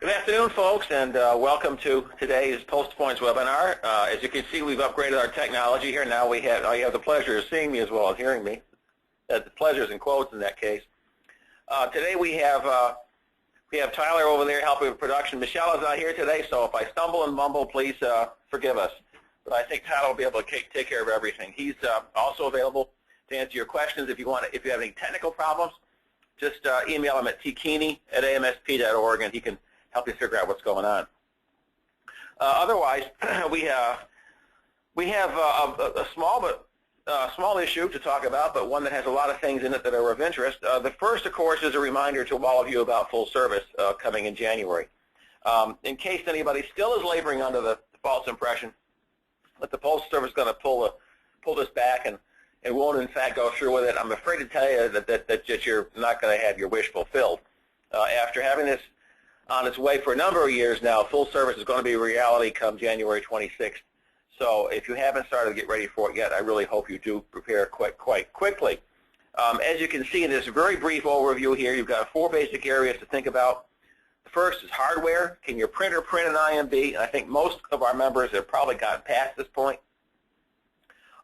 Good afternoon, folks, and welcome to today's Postal Points webinar. As you can see, we've upgraded our technology here. Now you have the pleasure of seeing me as well as hearing me. The pleasure's in quotes in that case. Today we have Tyler over there helping with production. Michelle is not here today, so if I stumble and mumble, please forgive us. But I think Tyler will be able to take care of everything. He's also available to answer your questions if you have any technical problems. Just email him at tkeeney@amsp.org, and he can help you figure out what's going on. Otherwise, we have a small issue to talk about, but one that has a lot of things in it that are of interest. The first, of course, is a reminder to all of you about full service coming in January. In case anybody still is laboring under the false impression that the Postal Service is going to pull this back and won't in fact go through with it, I'm afraid to tell you that you're not going to have your wish fulfilled. After having this on its way for a number of years now, full service is going to be a reality come January 26th. So if you haven't started to get ready for it yet, I really hope you do prepare quite quickly. As you can see in this very brief overview here, you've got 4 basic areas to think about. The first is hardware. Can your printer print an IMB? And I think most of our members have probably gotten past this point.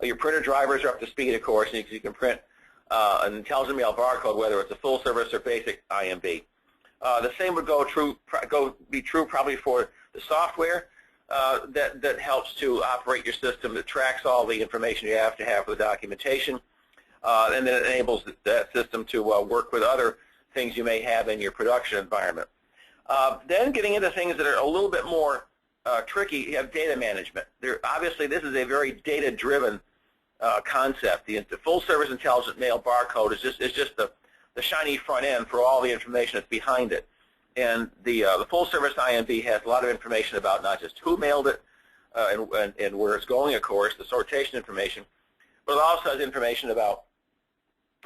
Your printer drivers are up to speed, of course, and you can print an intelligent mail barcode, whether it's a full service or basic IMB. The same would be true probably for the software that helps to operate your system, that tracks all the information you have to have for the documentation, and then it enables that system to work with other things you may have in your production environment. Then getting into things that are a little bit more tricky, you have data management. Obviously, this is a very data-driven concept. The full service intelligent mail barcode is just the shiny front end for all the information that's behind it. And the full service IMB has a lot of information about not just who mailed it and where it's going, of course, the sortation information, but it also has information about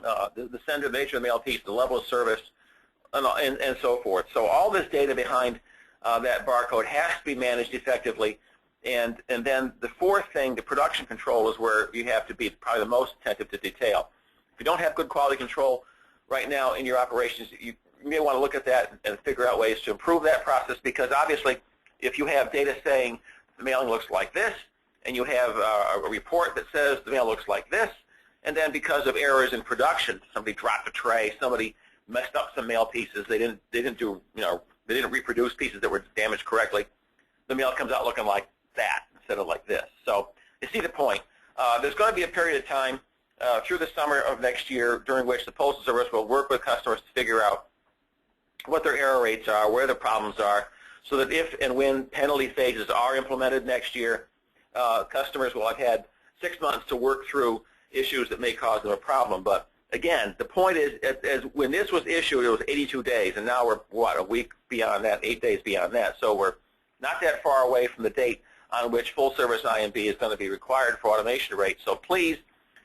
the sender, the nature of the mail piece, the level of service, and so forth. So all this data behind that barcode has to be managed effectively. And then the fourth thing, the production control, is where you have to be probably the most attentive to detail. If you don't have good quality control right now in your operations, you may want to look at that and figure out ways to improve that process, because obviously if you have data saying the mailing looks like this, and you have a report that says the mail looks like this, and then because of errors in production, somebody dropped a tray, somebody messed up some mail pieces, they didn't reproduce pieces that were damaged correctly, the mail comes out looking like that instead of like this. So you see the point. There's going to be a period of time through the summer of next year during which the Postal Service will work with customers to figure out what their error rates are, where the problems are, so that if and when penalty phases are implemented next year, customers will have had 6 months to work through issues that may cause them a problem. But again, the point is, as when this was issued, it was 82 days, and now we're, what, a week beyond that, 8 days beyond that. So we're not that far away from the date on which full service IMB is going to be required for automation rates. So please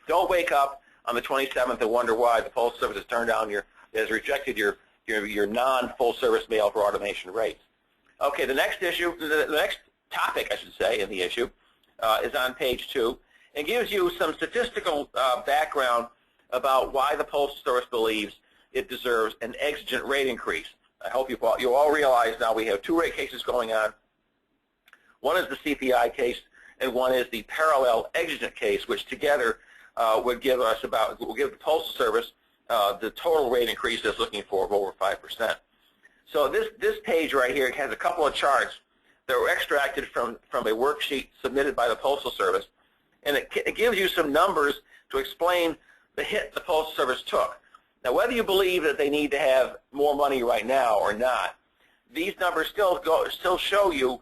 don't wake up on the 27th and wonder why the Postal Service has rejected your non-full service mail for automation rates. Okay, the next issue, the next topic, I should say, in the issue is on page 2, and gives you some statistical background about why the Postal Service believes it deserves an exigent rate increase. I hope you all realize now we have 2 rate cases going on. One is the CPI case, and one is the parallel exigent case, which together will give the Postal Service the total rate increase it's looking for of over 5%. So this page right here has a couple of charts that were extracted from a worksheet submitted by the Postal Service, and it gives you some numbers to explain the hit the Postal Service took. Now, whether you believe that they need to have more money right now or not, these numbers still show you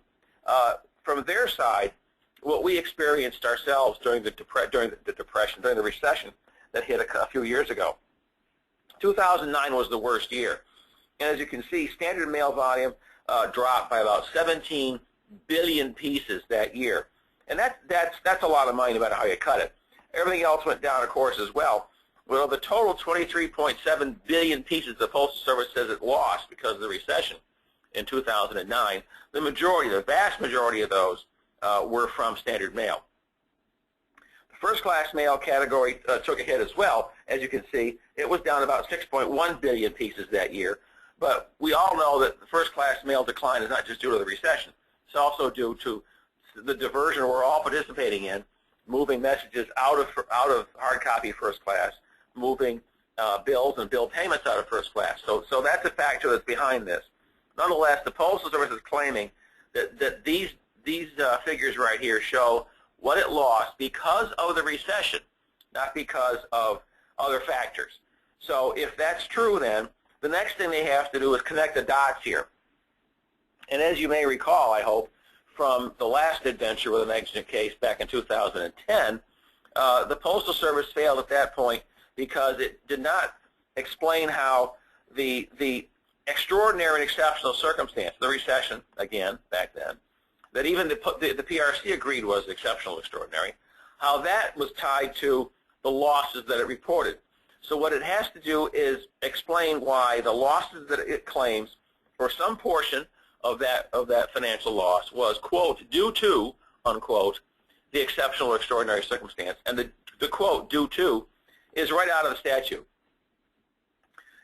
from their side what we experienced ourselves during the recession that hit a few years ago. 2009 was the worst year, and as you can see, standard mail volume dropped by about 17 billion pieces that year, and that's a lot of money no matter how you cut it. Everything else went down, of course, as well. Well, the total 23.7 billion pieces the Postal Service says it lost because of the recession in 2009, the vast majority of those were from standard mail. The first-class mail category took a hit as well. As you can see, it was down about 6.1 billion pieces that year. But we all know that the first-class mail decline is not just due to the recession. It's also due to the diversion we're all participating in, moving messages out of hard copy first class, moving bills and bill payments out of first class. So that's a factor that's behind this. Nonetheless, the Postal Service is claiming that these figures right here show what it lost because of the recession, not because of other factors. So if that's true, then the next thing they have to do is connect the dots here. And as you may recall, I hope, from the last adventure with an exigent case back in 2010, the Postal Service failed at that point because it did not explain how the extraordinary and exceptional circumstance, the recession, again, back then, that even the PRC agreed was exceptional and extraordinary, how that was tied to the losses that it reported. So what it has to do is explain why the losses that it claims for some portion of that financial loss was, quote, due to, unquote, the exceptional or extraordinary circumstance. And the quote, due to, is right out of the statute.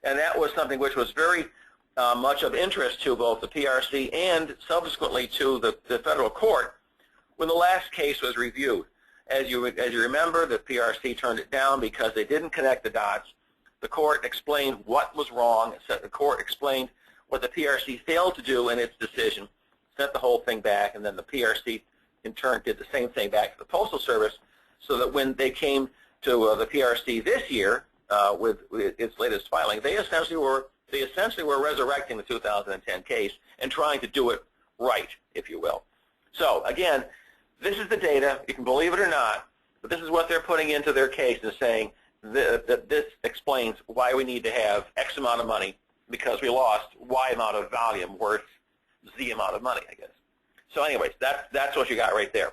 And that was something which was very much of interest to both the PRC and subsequently to the federal court when the last case was reviewed. As you remember, the PRC turned it down because they didn't connect the dots. The court explained what was wrong. The court explained what the PRC failed to do in its decision, sent the whole thing back, and then the PRC in turn did the same thing back to the Postal Service, so that when they came to the PRC this year with its latest filing, they essentially were resurrecting the 2010 case and trying to do it right, if you will. So again, this is the data. You can believe it or not, but this is what they're putting into their case and saying that this explains why we need to have X amount of money because we lost Y amount of volume worth Z amount of money, I guess. So anyways, that's what you got right there.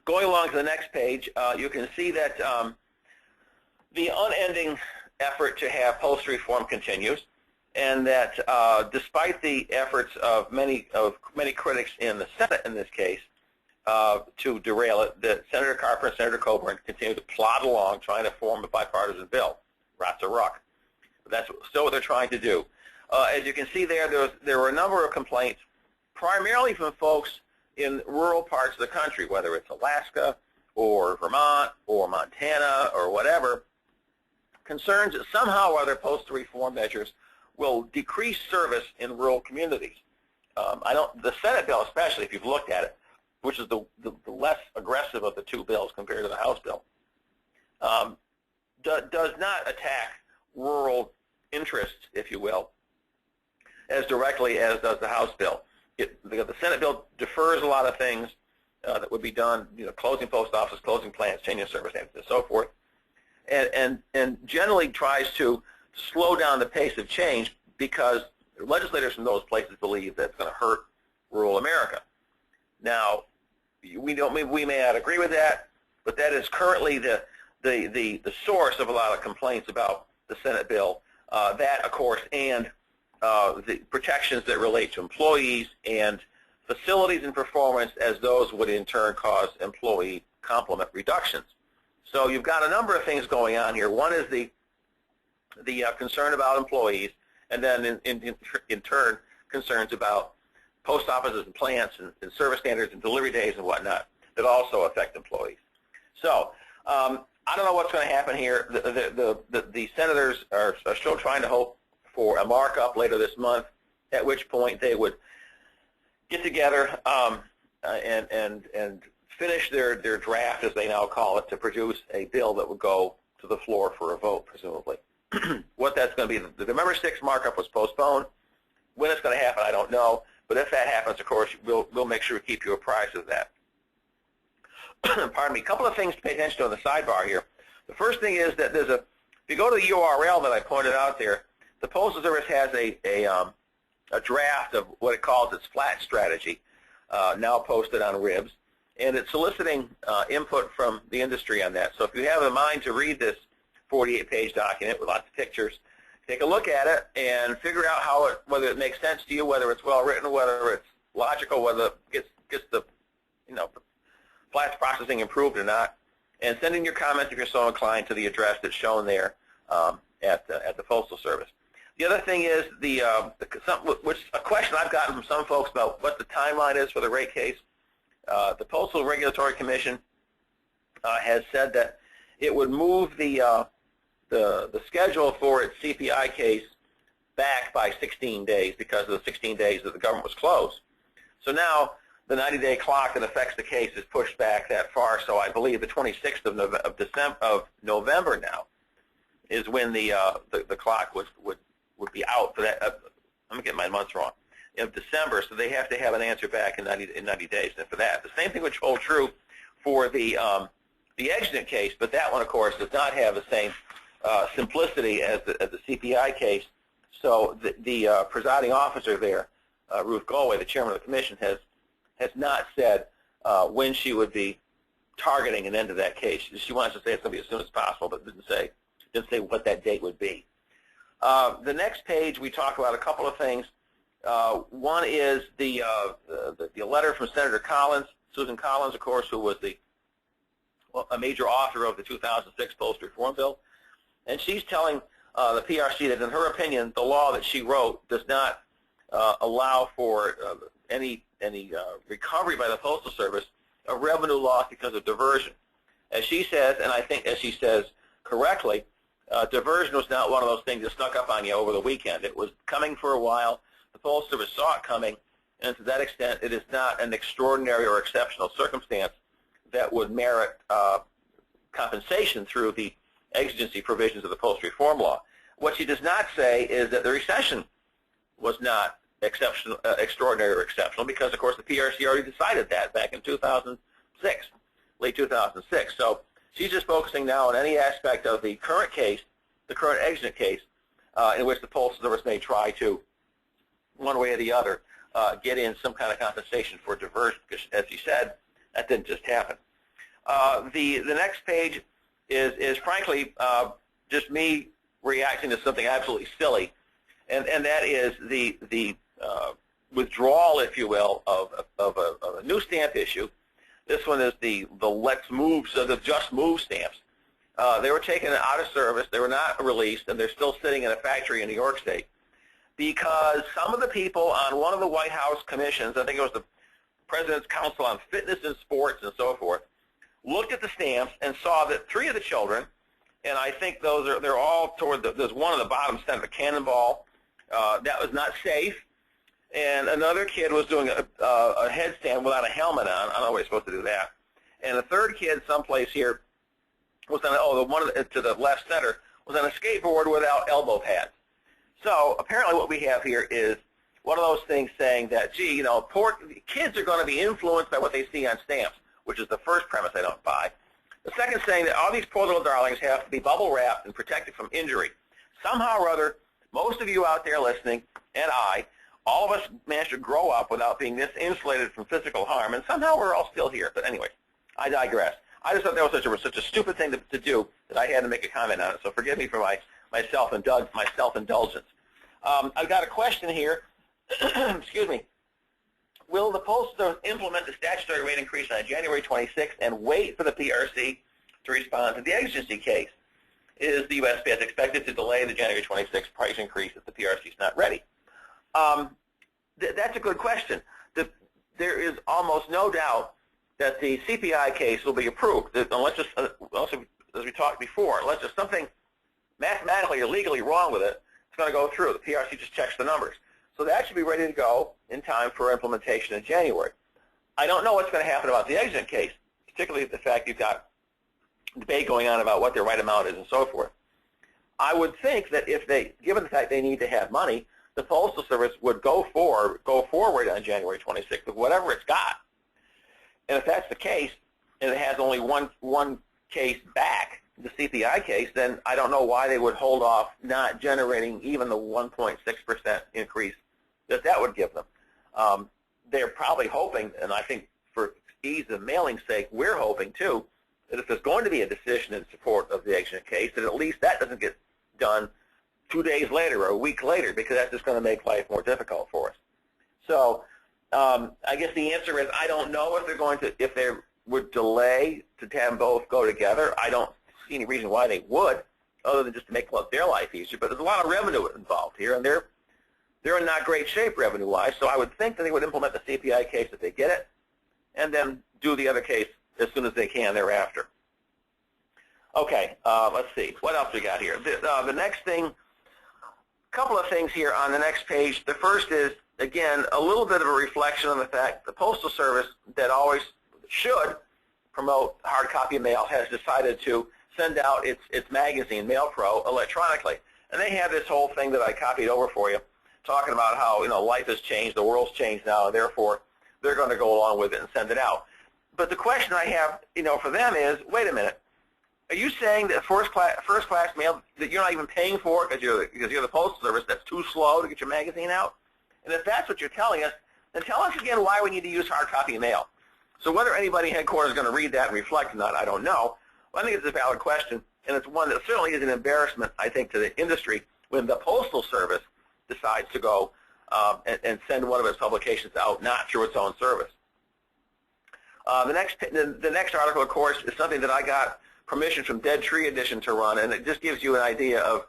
Going along to the next page, you can see that the unending effort to have postal reform continues, and that despite the efforts of many critics in the Senate in this case to derail it, that Senator Carper and Senator Coburn continue to plod along trying to form a bipartisan bill. Rats a ruck. But that's still what they're trying to do. As you can see there were a number of complaints, primarily from folks in rural parts of the country, whether it's Alaska or Vermont or Montana or whatever, concerns that somehow or other postal reform measures will decrease service in rural communities. The Senate bill especially, if you've looked at it, which is the less aggressive of the two bills compared to the House bill, does not attack rural interests, if you will, as directly as does the House bill. The Senate bill defers a lot of things that would be done, closing post offices, closing plants, changing service standards, and so forth, and generally tries to slow down the pace of change because legislators from those places believe that it's going to hurt rural America. Now, we may not agree with that, but that is currently the source of a lot of complaints about the Senate bill. That, of course, and the protections that relate to employees and facilities and performance, as those would in turn cause employee complement reductions. So you've got a number of things going on here. One is the concern about employees, and then in turn concerns about post offices and plants and service standards and delivery days and whatnot that also affect employees. So I don't know what's going to happen here. The senators are still trying to hope for a markup later this month, at which point they would get together and finish their draft, as they now call it, to produce a bill that would go to the floor for a vote, presumably. What that's going to be, the November 6th markup was postponed. When it's going to happen, I don't know. But if that happens, of course, we'll make sure we keep you apprised of that. Pardon me. A couple of things to pay attention to on the sidebar here. The first thing is that if you go to the URL that I pointed out there, the Postal Service has a draft of what it calls its flat strategy, now posted on RIBS, and it's soliciting input from the industry on that. So if you have a mind to read this 48-page document with lots of pictures, take a look at it and figure out whether it makes sense to you, whether it's well written, whether it's logical, whether it gets the flash processing improved or not, and send in your comments if you're so inclined to the address that's shown there at the Postal Service. The other thing is a question I've gotten from some folks about what the timeline is for the rate case. The Postal Regulatory Commission has said that it would move the schedule for its CPI case back by 16 days because of the 16 days that the government was closed. So now the 90-day clock that affects the case is pushed back that far. So I believe the 26th of November now is when the clock would be out for that. Let me get my months wrong. Of December, so they have to have an answer back in 90 days. And for that, the same thing would hold true for the exigent case, but that one, of course, does not have the same simplicity as the CPI case. So the presiding officer there, Ruth Galway, the chairman of the commission, has not said when she would be targeting an end to that case. She wants to say it's going to be as soon as possible, but didn't say what that date would be. The next page, we talk about a couple of things. One is the letter from Senator Collins, Susan Collins, of course, who was a major author of the 2006 Postal Reform Bill, and she's telling the PRC that, in her opinion, the law that she wrote does not allow for any recovery by the Postal Service of revenue loss because of diversion. As she says, and I think as she says correctly, diversion was not one of those things that snuck up on you over the weekend. It was coming for a while. The Postal Service saw it coming, and to that extent, it is not an extraordinary or exceptional circumstance that would merit compensation through the exigency provisions of the Postal Reform Law. What she does not say is that the recession was not extraordinary or exceptional, because, of course, the PRC already decided that back in 2006, late 2006. So she's just focusing now on any aspect of the current case, the current exigent case, in which the Postal Service may try to, one way or the other, get in some kind of compensation for diversion, because, as you said, that didn't just happen. The next page is frankly, just me reacting to something absolutely silly, and that is the withdrawal, if you will, of a new stamp issue. This one is the Let's Move, so the Just Move stamps. They were taken out of service. They were not released, and they're still sitting in a factory in New York State, because some of the people on one of the White House commissions, I think it was the President's Council on Fitness and Sports and so forth, looked at the stamps and saw that 3 of the children, and I think they're all toward there's one on the bottom center, a cannonball, that was not safe, and another kid was doing a headstand without a helmet on. I don't know why you're supposed to do that. And the third kid, someplace here, was on the one to the left center, was on a skateboard without elbow pads. So apparently what we have here is one of those things saying that, gee, you know, poor kids are going to be influenced by what they see on stamps, which is the first premise I don't buy. The second saying that all these poor little darlings have to be bubble wrapped and protected from injury. Somehow or other, most of you out there listening, and all of us managed to grow up without being this insulated from physical harm, and somehow we're all still here. But anyway, I digress. I just thought that was such a stupid thing to do that I had to make a comment on it, so forgive me for my self-indulgence. I've got a question here. Excuse me. Will the Postal Service implement the statutory rate increase on January 26th and wait for the PRC to respond to the exigency case? Is the USPS expected to delay the January 26th price increase if the PRC is not ready? That's a good question. There is almost no doubt that the CPI case will be approved, unless, as we talked before, unless there's something mathematically or legally wrong with it, it's going to go through. The PRC just checks the numbers. So that should be ready to go in time for implementation in January. I don't know what's going to happen about the exigent case, particularly the fact you've got debate going on about what their right amount is and so forth. I would think that if given the fact they need to have money, the Postal Service would go forward on January 26th with whatever it's got. And if that's the case, and it has only one case back, the CPI case, then I don't know why they would hold off not generating even the 1.6% increase that would give them. They're probably hoping, and I think for ease of mailing's sake, we're hoping too, that if there's going to be a decision in support of the exigent case, that at least that doesn't get done 2 days later or a week later, because that's just going to make life more difficult for us. So I guess the answer is I don't know if they would delay to have them both go together. I don't see any reason why they would. other than just to make their life easier. But there's a lot of revenue involved here, and they're in not great shape revenue-wise. So I would think that they would implement the CPI case if they get it, and then do the other case as soon as they can thereafter. Okay, let's see. What else we got here? The next thing, a couple of things here on the next page. The first is, again, a little bit of a reflection on the fact the Postal Service, that always should promote hard copy mail, has decided to send out its magazine, Mail Pro, electronically. And they have this whole thing that I copied over for you, talking about how, life has changed, the world's changed now, and therefore they're going to go along with it and send it out. But the question I have, for them is, wait a minute. Are you saying that first class mail that you're not even paying for because you're the Postal Service, that's too slow to get your magazine out? And if that's what you're telling us, then tell us again why we need to use hard copy mail. So whether anybody in headquarters is going to read that and reflect or not, I don't know. But I think it's a valid question, and it's one that certainly is an embarrassment, I think, to the industry when the Postal Service decides to go and send one of its publications out not through its own service. The next article, of course, is something that I got permission from Dead Tree Edition to run, and it just gives you an idea of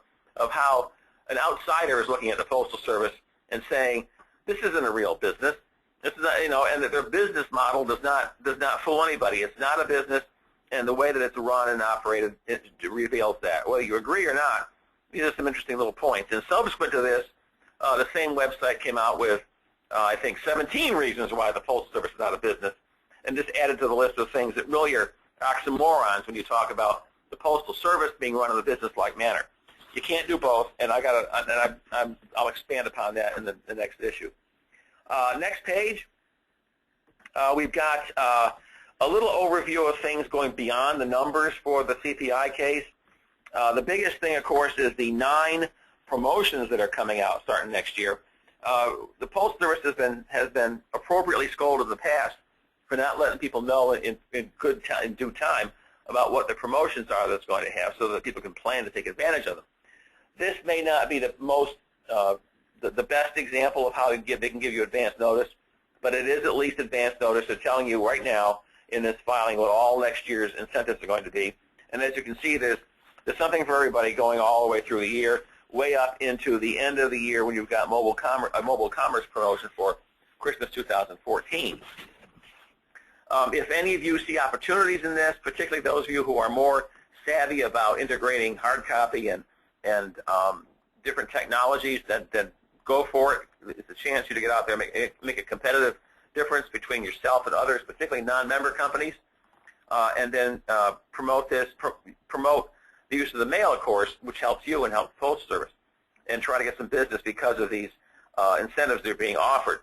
how an outsider is looking at the Postal Service and saying, this isn't a real business. This is not, and that their business model does not fool anybody. It's not a business, and the way that it's run and operated, it reveals that. Whether you agree or not, these are some interesting little points. And subsequent to this, the same website came out with, I think, 17 reasons why the Postal Service is not a business, and just added to the list of things that really are oxymorons when you talk about the Postal Service being run in a business-like manner. You can't do both, and I'll expand upon that in the next issue. Next page, we've got a little overview of things going beyond the numbers for the CPI case. The biggest thing, of course, is the 9 promotions that are coming out starting next year. The Postal Service has been appropriately scolded in the past for not letting people know in due time about what the promotions are that's going to have, so that people can plan to take advantage of them. This may not be the most the best example of how they can give you advance notice, but it is at least advance notice. They're telling you right now in this filing what all next year's incentives are going to be. And as you can see, there's something for everybody going all the way through the year, way up into the end of the year when you've got a mobile commerce promotion for Christmas 2014. If any of you see opportunities in this, particularly those of you who are more savvy about integrating hard copy and different technologies, then go for it. It's a chance for you to get out there and make a competitive difference between yourself and others, particularly non-member companies, and then promote the use of the mail, of course, which helps you and helps the Postal Service, and try to get some business because of these incentives that are being offered.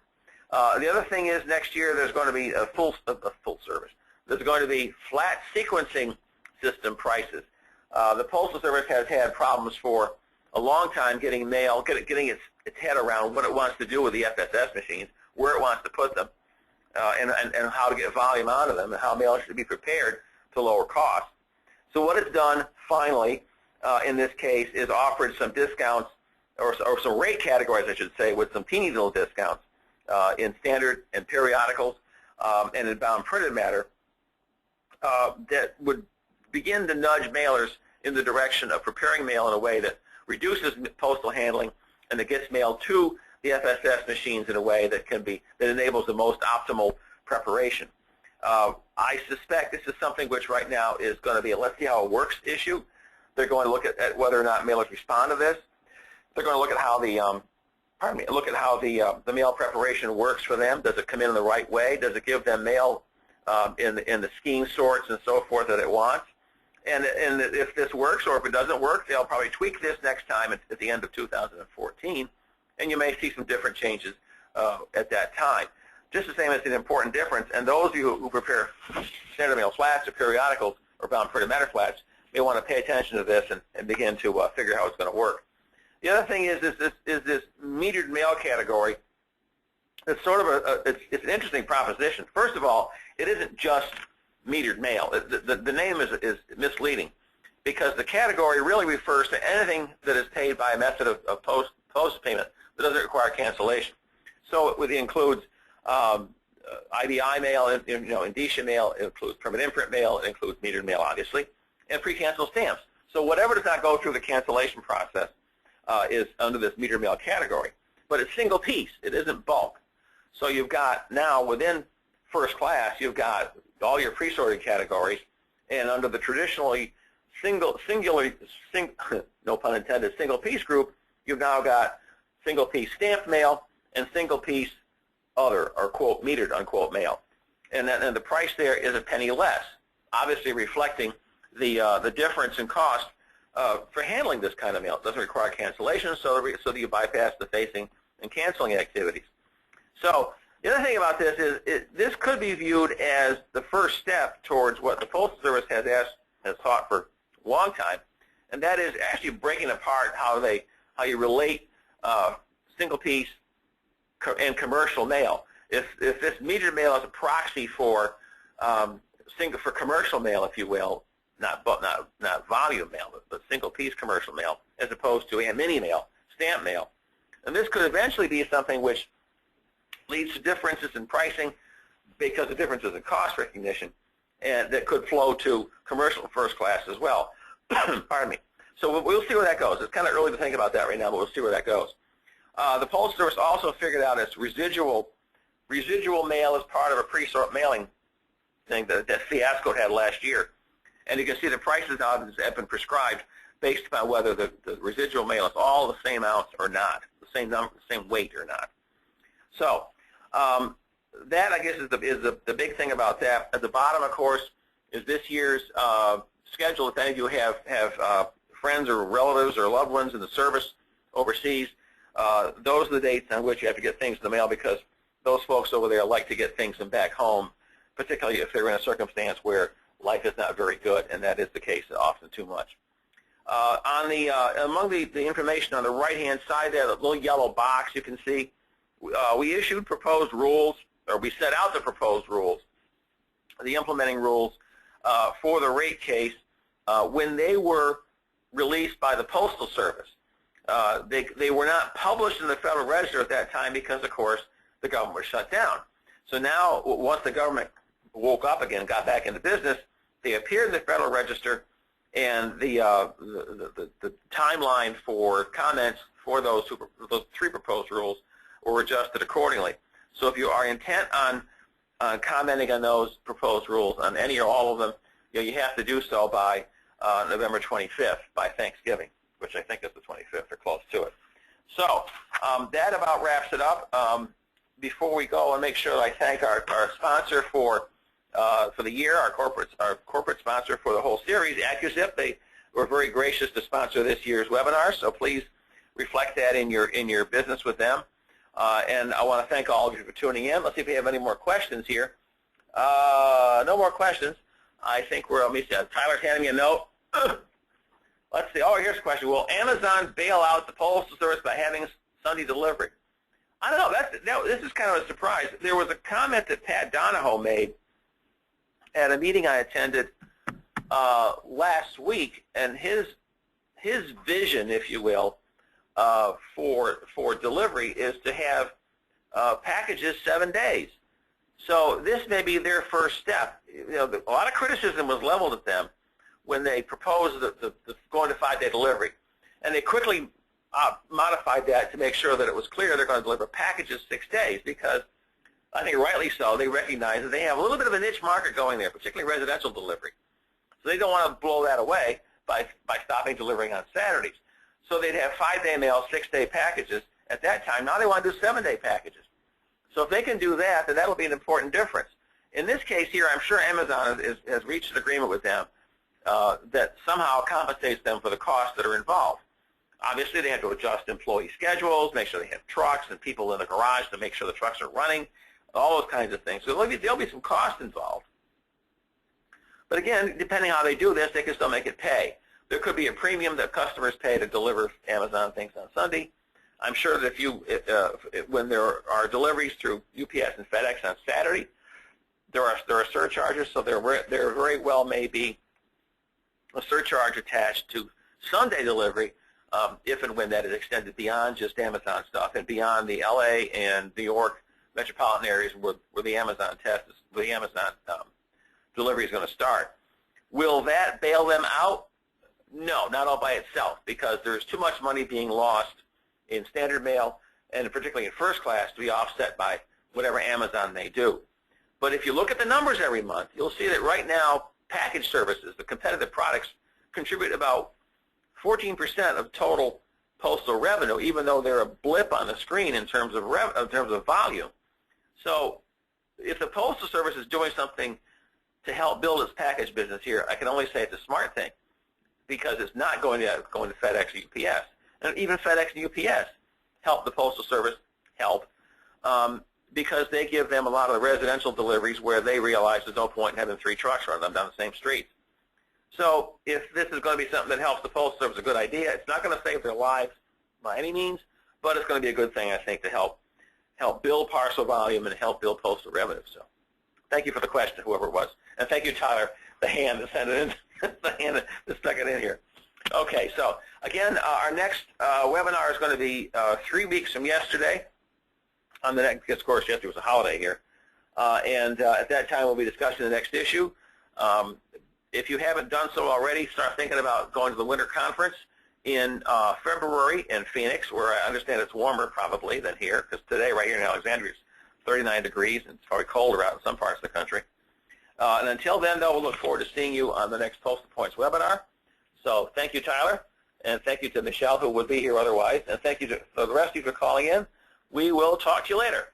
The other thing is next year there's going to be a full service. There's going to be flat sequencing system prices. The Postal Service has had problems for a long time getting mail, getting its head around what it wants to do with the FSS machines, where it wants to put them, and how to get volume out of them, and how mail should be prepared to lower costs. So what it's done finally in this case is offered some discounts, or some rate categories, I should say, with some teeny little discounts in standard and periodicals and in bound printed matter that would begin to nudge mailers in the direction of preparing mail in a way that reduces postal handling and that gets mail to the FSS machines in a way that enables the most optimal preparation. I suspect this is something which right now is going to be a let's see how it works issue. They're going to look at whether or not mailers respond to this. They're going to look at how the mail preparation works for them. Does it come in the right way? Does it give them mail in the scheme sorts and so forth that it wants? And if this works, or if it doesn't work, they'll probably tweak this next time at the end of 2014, and you may see some different changes at that time. Just the same as an important difference, and those of you who prepare standard mail flats or periodicals or bound printed matter flats may want to pay attention to this and begin to figure out how it's going to work. The other thing is this metered mail category. It's sort of it's an interesting proposition. First of all, it isn't just metered mail. The name is misleading because the category really refers to anything that is paid by a method of post payment that doesn't require cancellation. So it includes IBI mail, indicia mail, it includes permanent imprint mail, it includes metered mail, obviously, and pre-cancel stamps. So whatever does not go through the cancellation process is under this metered mail category. But it's single piece. It isn't bulk. So you've got now within first class, you've got all your pre-sorted categories, and under the traditionally no pun intended, single piece group, you've now got single piece stamped mail and single piece other, or quote metered unquote mail. And the price there is a penny less, obviously reflecting the difference in cost for handling this kind of mail. It doesn't require cancellation, so that you bypass the facing and canceling activities. So the other thing about this is this could be viewed as the first step towards what the Postal Service has taught for a long time, and that is actually breaking apart how you relate single piece and commercial mail. If this metered mail is a proxy for commercial mail, if you will, not volume mail, but single piece commercial mail, as opposed to mini mail, stamp mail, and this could eventually be something which leads to differences in pricing because of differences in cost recognition, and that could flow to commercial first class as well. Pardon me. So we'll see where that goes. It's kind of early to think about that right now, but we'll see where that goes. The Postal Service also figured out its residual mail as part of a pre-sort mailing thing that fiasco had last year. And you can see the prices now have been prescribed based upon whether the residual mail is all the same ounce or not, the same number, the same weight or not. So that, I guess, is the big thing about that. At the bottom, of course, is this year's schedule. If any of you have friends or relatives or loved ones in the service overseas, those are the dates on which you have to get things in the mail, because those folks over there like to get things back home, particularly if they're in a circumstance where life is not very good, and that is the case often too much. Among the information on the right-hand side there, the little yellow box you can see, we issued proposed rules, or we set out the proposed rules, the implementing rules for the rate case when they were released by the Postal Service. They were not published in the Federal Register at that time because, of course, the government was shut down. So now, once the government woke up again, got back into business, they appeared in the Federal Register, and the timeline for comments for those three proposed rules were adjusted accordingly. So if you are intent on commenting on those proposed rules, on any or all of them, you have to do so by November 25th, by Thanksgiving, which I think is the 25th or close to it. So that about wraps it up. Before we go, and make sure that I thank our sponsor for the year, our corporate sponsor for the whole series, AccuZip. They were very gracious to sponsor this year's webinar, so please reflect that in your business with them. And I want to thank all of you for tuning in. Let's see if we have any more questions here. No more questions. I think let me see. Tyler's handing me a note. Let's see. Oh, here's a question. Will Amazon bail out the Postal Service by having Sunday delivery? I don't know. This is kind of a surprise. There was a comment that Pat Donahoe made at a meeting I attended last week, and his vision, if you will, for delivery is to have packages 7 days. So this may be their first step. A lot of criticism was leveled at them when they proposed the going to 5-day delivery, and they quickly modified that to make sure that it was clear they're going to deliver packages 6 days, because I think rightly so, they recognize that they have a little bit of a niche market going there, particularly residential delivery. So they don't want to blow that away by stopping delivering on Saturdays. So they'd have 5-day mail, 6-day packages at that time. Now they want to do 7-day packages. So if they can do that, then that will be an important difference. In this case here, I'm sure Amazon has reached an agreement with them that somehow compensates them for the costs that are involved. Obviously, they have to adjust employee schedules, make sure they have trucks and people in the garage to make sure the trucks are running, all those kinds of things. So there'll be some cost involved. But again, depending how they do this, they can still make it pay. There could be a premium that customers pay to deliver Amazon things on Sunday. I'm sure that when there are deliveries through UPS and FedEx on Saturday, there are surcharges, so there very well may be a surcharge attached to Sunday delivery if and when that is extended beyond just Amazon stuff and beyond the LA and New York metropolitan areas where the Amazon delivery is going to start. Will that bail them out? No, not all by itself, because there's too much money being lost in standard mail, and particularly in first class, to be offset by whatever Amazon may do. But if you look at the numbers every month, you'll see that right now, package services, the competitive products, contribute about 14% of total postal revenue, even though they're a blip on the screen in terms of volume. So if the Postal Service is doing something to help build its package business here, I can only say it's a smart thing, because it's not going to FedEx or UPS. And even FedEx and UPS help the Postal Service because they give them a lot of the residential deliveries where they realize there's no point in having 3 trucks running them down the same streets. So if this is going to be something that helps the Postal Service, a good idea. It's not going to save their lives by any means, but it's going to be a good thing, I think, to help build parcel volume and help build postal revenue. So thank you for the question, whoever it was. And thank you, Tyler, the hand that sent it in, the hand that stuck it in here. Okay, so again, our next webinar is going to be 3 weeks from yesterday. On the next, of course, yesterday was a holiday here. And at that time, we'll be discussing the next issue. If you haven't done so already, start thinking about going to the winter conference in February in Phoenix, where I understand it's warmer probably than here, because today right here in Alexandria it's 39 degrees, and it's probably colder out in some parts of the country. And until then, though, we'll look forward to seeing you on the next Postal Points webinar. So thank you, Tyler, and thank you to Michelle, who would be here otherwise, and thank you to the rest of you for calling in. We will talk to you later.